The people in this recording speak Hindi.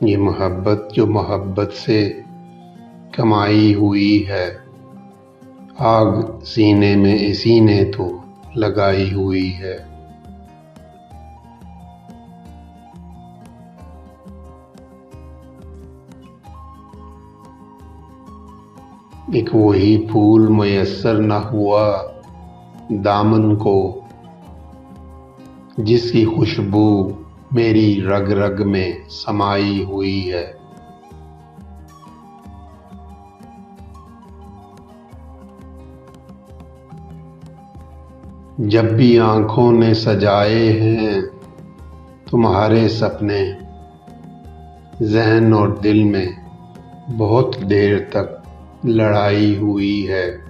ये मोहब्बत जो मोहब्बत से कमाई हुई है, आग सीने में इसी ने तो लगाई हुई है। एक वही फूल मुयस्सर न हुआ दामन को, जिसकी खुशबू मेरी रग रग में समाई हुई है। जब भी आँखों ने सजाए हैं तुम्हारे सपने, ज़हन और दिल में बहुत देर तक लड़ाई हुई है।